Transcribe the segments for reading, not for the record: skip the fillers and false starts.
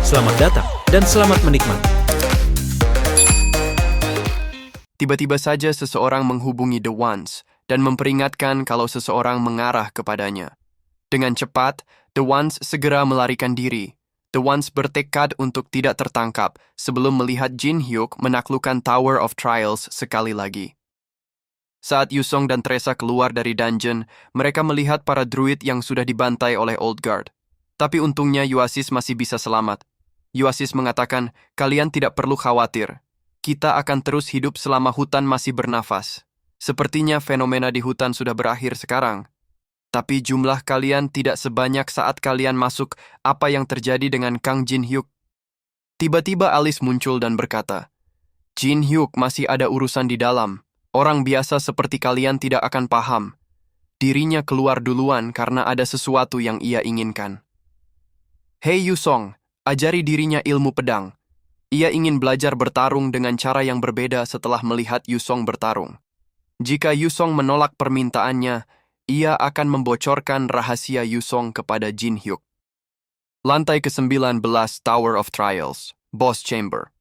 Selamat datang dan selamat menikmati. Tiba-tiba saja seseorang menghubungi The Ones dan memperingatkan kalau seseorang mengarah kepadanya. Dengan cepat, The Ones segera melarikan diri. The Ones bertekad untuk tidak tertangkap sebelum melihat Jin Hyuk menaklukkan Tower of Trials sekali lagi. Saat Yusong dan Tresa keluar dari dungeon, mereka melihat para druid yang sudah dibantai oleh Old Guard. Tapi untungnya Yuasis masih bisa selamat. Yuasis mengatakan, kalian tidak perlu khawatir. Kita akan terus hidup selama hutan masih bernafas. Sepertinya fenomena di hutan sudah berakhir sekarang. Tapi jumlah kalian tidak sebanyak saat kalian masuk. Apa yang terjadi dengan Kang Jin Hyuk? Tiba-tiba Alice muncul dan berkata, Jin Hyuk masih ada urusan di dalam. Orang biasa seperti kalian tidak akan paham. Dirinya keluar duluan karena ada sesuatu yang ia inginkan. Hei Yusong, ajari dirinya ilmu pedang. Ia ingin belajar bertarung dengan cara yang berbeda setelah melihat Yusong bertarung. Jika Yusong menolak permintaannya, ia akan membocorkan rahasia Yusong kepada Jin Hyuk. Lantai ke-19 Tower of Trials, Boss Chamber.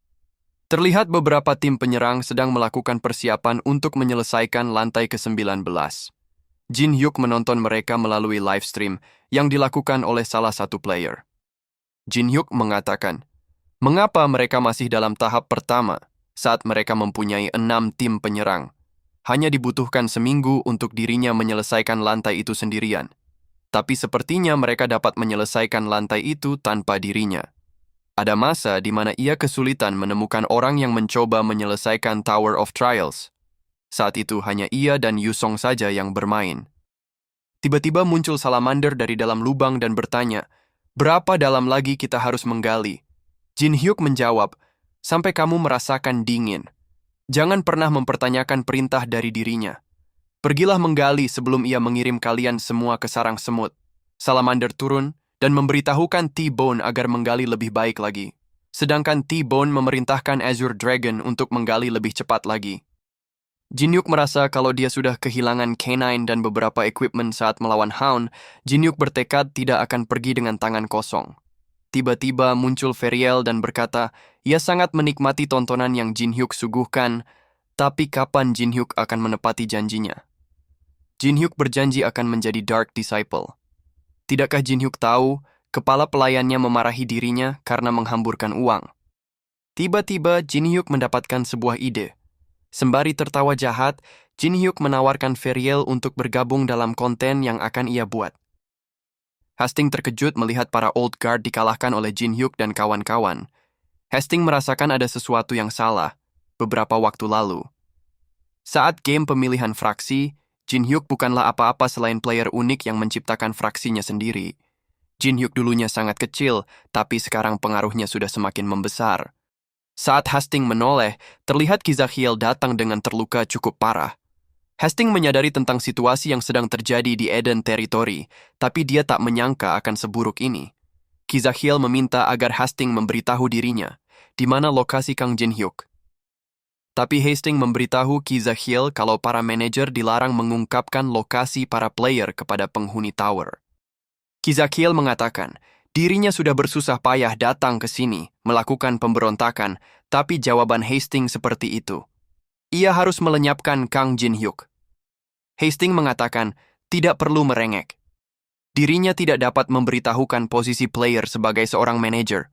Terlihat beberapa tim penyerang sedang melakukan persiapan untuk menyelesaikan lantai ke-19. Jin Hyuk menonton mereka melalui live stream yang dilakukan oleh salah satu player. Jin Hyuk mengatakan, mengapa mereka masih dalam tahap pertama saat mereka mempunyai 6 tim penyerang? Hanya dibutuhkan seminggu untuk dirinya menyelesaikan lantai itu sendirian. Tapi sepertinya mereka dapat menyelesaikan lantai itu tanpa dirinya. Ada masa di mana ia kesulitan menemukan orang yang mencoba menyelesaikan Tower of Trials. Saat itu hanya ia dan Yusong saja yang bermain. Tiba-tiba muncul salamander dari dalam lubang dan bertanya, berapa dalam lagi kita harus menggali? Jin Hyuk menjawab, sampai kamu merasakan dingin. Jangan pernah mempertanyakan perintah dari dirinya. Pergilah menggali sebelum ia mengirim kalian semua ke sarang semut. Salamander turun dan memberitahukan T-Bone agar menggali lebih baik lagi. Sedangkan T-Bone memerintahkan Azure Dragon untuk menggali lebih cepat lagi. Jin Hyuk merasa kalau dia sudah kehilangan K9 dan beberapa equipment saat melawan Hound, Jin Hyuk bertekad tidak akan pergi dengan tangan kosong. Tiba-tiba muncul Feriel dan berkata, ia sangat menikmati tontonan yang Jin Hyuk suguhkan, tapi kapan Jin Hyuk akan menepati janjinya? Jin Hyuk berjanji akan menjadi Dark Disciple. Tidakkah Jin Hyuk tahu, kepala pelayannya memarahi dirinya karena menghamburkan uang? Tiba-tiba Jin Hyuk mendapatkan sebuah ide. Sembari tertawa jahat, Jin Hyuk menawarkan Feriel untuk bergabung dalam konten yang akan ia buat. Hastings terkejut melihat para Old Guard dikalahkan oleh Jin Hyuk dan kawan-kawan. Hastings merasakan ada sesuatu yang salah beberapa waktu lalu. Saat game pemilihan fraksi, Jin Hyuk bukanlah apa-apa selain player unik yang menciptakan fraksinya sendiri. Jin Hyuk dulunya sangat kecil, tapi sekarang pengaruhnya sudah semakin membesar. Saat Hastings menoleh, terlihat Kizahiel datang dengan terluka cukup parah. Hastings menyadari tentang situasi yang sedang terjadi di Eden Territory, tapi dia tak menyangka akan seburuk ini. Kizahiel meminta agar Hastings memberitahu dirinya, di mana lokasi Kang Jin Hyuk. Tapi Hastings memberitahu Kizahiel kalau para manajer dilarang mengungkapkan lokasi para player kepada penghuni tower. Kizahiel mengatakan, dirinya sudah bersusah payah datang ke sini, melakukan pemberontakan, tapi jawaban Hastings seperti itu. Ia harus melenyapkan Kang Jin Hyuk. Hastings mengatakan, tidak perlu merengek. Dirinya tidak dapat memberitahukan posisi player sebagai seorang manajer.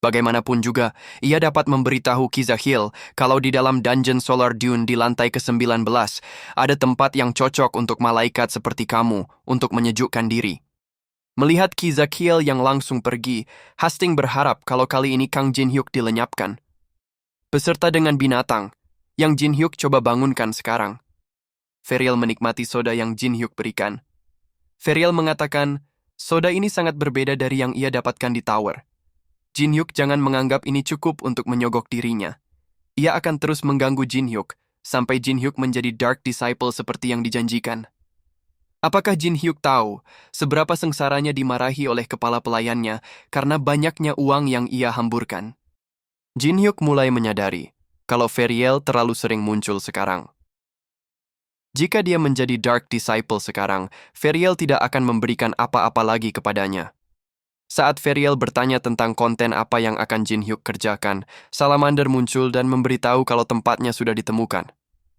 Bagaimanapun juga, ia dapat memberitahu Kizahiel kalau di dalam dungeon Solar Dune di lantai ke-19 ada tempat yang cocok untuk malaikat seperti kamu untuk menyejukkan diri. Melihat Kizahiel yang langsung pergi, Hastings berharap kalau kali ini Kang Jin Hyuk dilenyapkan. Beserta dengan binatang, yang Jin Hyuk coba bangunkan sekarang. Feriel menikmati soda yang Jin Hyuk berikan. Feriel mengatakan, soda ini sangat berbeda dari yang ia dapatkan di tower. Jin Hyuk jangan menganggap ini cukup untuk menyogok dirinya. Ia akan terus mengganggu Jin Hyuk, sampai Jin Hyuk menjadi Dark Disciple seperti yang dijanjikan. Apakah Jin Hyuk tahu seberapa sengsaranya dimarahi oleh kepala pelayannya karena banyaknya uang yang ia hamburkan? Jin Hyuk mulai menyadari kalau Feriel terlalu sering muncul sekarang. Jika dia menjadi Dark Disciple sekarang, Feriel tidak akan memberikan apa-apa lagi kepadanya. Saat Ferial bertanya tentang konten apa yang akan Jin Hyuk kerjakan, Salamander muncul dan memberitahu kalau tempatnya sudah ditemukan.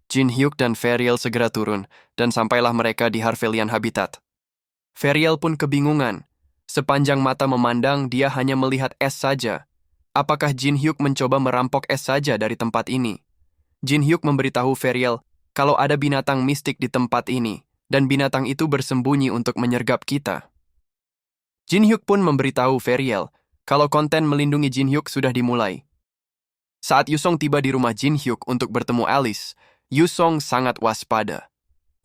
Jin Hyuk dan Ferial segera turun, dan sampailah mereka di Harvelian Habitat. Ferial pun kebingungan. Sepanjang mata memandang, dia hanya melihat es saja. Apakah Jin Hyuk mencoba merampok es saja dari tempat ini? Jin Hyuk memberitahu Ferial kalau ada binatang mistik di tempat ini, dan binatang itu bersembunyi untuk menyergap kita. Jin Hyuk pun memberitahu Ferial kalau konten melindungi Jin Hyuk sudah dimulai. Saat Yusong tiba di rumah Jin Hyuk untuk bertemu Alice, Yusong sangat waspada.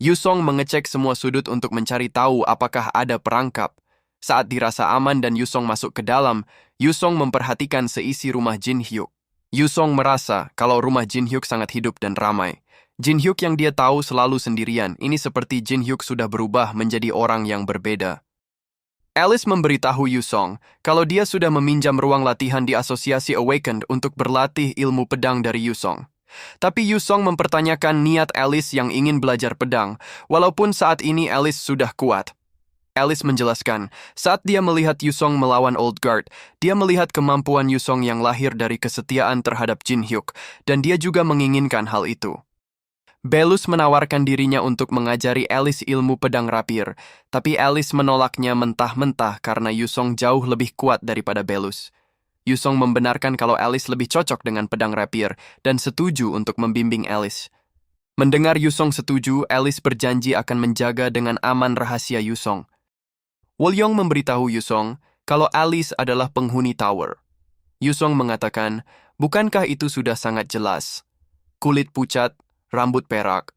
Yusong mengecek semua sudut untuk mencari tahu apakah ada perangkap. Saat dirasa aman dan Yusong masuk ke dalam, Yusong memperhatikan seisi rumah Jin Hyuk. Yusong merasa kalau rumah Jin Hyuk sangat hidup dan ramai. Jin Hyuk yang dia tahu selalu sendirian, ini seperti Jin Hyuk sudah berubah menjadi orang yang berbeda. Alice memberitahu Yusong kalau dia sudah meminjam ruang latihan di Asosiasi Awakened untuk berlatih ilmu pedang dari Yusong. Tapi Yusong mempertanyakan niat Alice yang ingin belajar pedang, walaupun saat ini Alice sudah kuat. Alice menjelaskan, saat dia melihat Yusong melawan Old Guard, dia melihat kemampuan Yusong yang lahir dari kesetiaan terhadap Jin Hyuk, dan dia juga menginginkan hal itu. Belus menawarkan dirinya untuk mengajari Alice ilmu pedang rapir, tapi Alice menolaknya mentah-mentah karena Yusong jauh lebih kuat daripada Belus. Yusong membenarkan kalau Alice lebih cocok dengan pedang rapir dan setuju untuk membimbing Alice. Mendengar Yusong setuju, Alice berjanji akan menjaga dengan aman rahasia Yusong. Wolyong memberitahu Yusong kalau Alice adalah penghuni tower. Yusong mengatakan, bukankah itu sudah sangat jelas? Kulit pucat, rambut perak.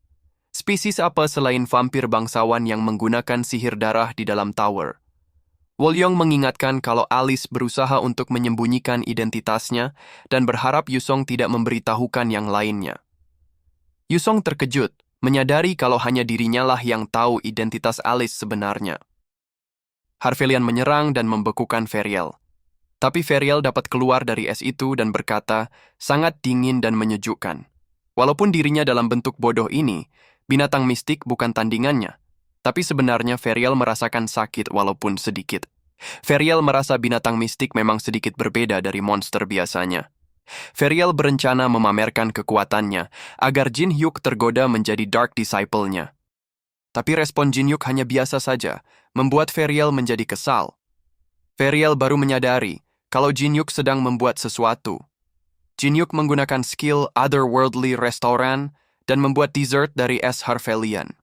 Spesies apa selain vampir bangsawan yang menggunakan sihir darah di dalam tower? Wolyong mengingatkan kalau Alice berusaha untuk menyembunyikan identitasnya dan berharap Yusong tidak memberitahukan yang lainnya. Yusong terkejut, menyadari kalau hanya dirinya lah yang tahu identitas Alice sebenarnya. Harvelian menyerang dan membekukan Ferial. Tapi Ferial dapat keluar dari es itu dan berkata, sangat dingin dan menyejukkan. Walaupun dirinya dalam bentuk bodoh ini, binatang mistik bukan tandingannya. Tapi sebenarnya Ferial merasakan sakit walaupun sedikit. Ferial merasa binatang mistik memang sedikit berbeda dari monster biasanya. Ferial berencana memamerkan kekuatannya agar Jin Hyuk tergoda menjadi Dark Disciple-nya. Tapi respon Jin Hyuk hanya biasa saja, membuat Ferial menjadi kesal. Ferial baru menyadari kalau Jin Hyuk sedang membuat sesuatu. Jin Hyuk menggunakan skill Otherworldly Restaurant dan membuat dessert dari es Harvelian.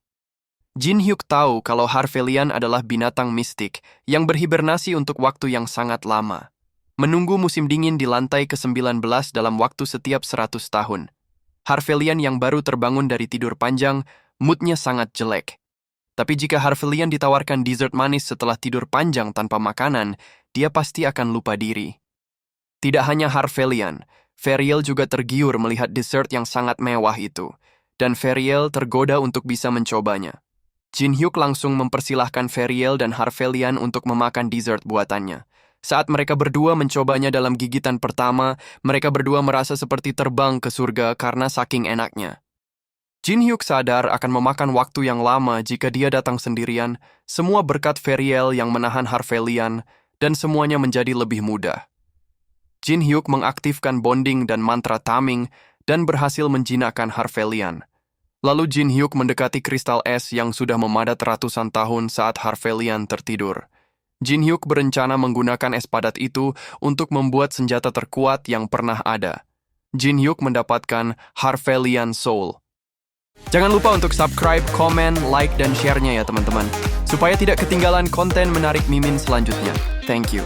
Jin Hyuk tahu kalau Harvelian adalah binatang mistik yang berhibernasi untuk waktu yang sangat lama. Menunggu musim dingin di lantai ke-19 dalam waktu setiap 100 tahun. Harvelian yang baru terbangun dari tidur panjang, moodnya sangat jelek. Tapi jika Harvelian ditawarkan dessert manis setelah tidur panjang tanpa makanan, dia pasti akan lupa diri. Tidak hanya Harvelian, Ferial juga tergiur melihat dessert yang sangat mewah itu, dan Ferial tergoda untuk bisa mencobanya. Jin Hyuk langsung mempersilahkan Ferial dan Harvelian untuk memakan dessert buatannya. Saat mereka berdua mencobanya dalam gigitan pertama, mereka berdua merasa seperti terbang ke surga karena saking enaknya. Jin Hyuk sadar akan memakan waktu yang lama jika dia datang sendirian, semua berkat Ferial yang menahan Harvelian, dan semuanya menjadi lebih mudah. Jin Hyuk mengaktifkan bonding dan mantra taming dan berhasil menjinakkan Harvelian. Lalu Jin Hyuk mendekati kristal es yang sudah memadat ratusan tahun saat Harvelian tertidur. Jin Hyuk berencana menggunakan es padat itu untuk membuat senjata terkuat yang pernah ada. Jin Hyuk mendapatkan Harvelian Soul. Jangan lupa untuk subscribe, komen, like, dan share-nya ya teman-teman, supaya tidak ketinggalan konten menarik Mimin selanjutnya. Thank you.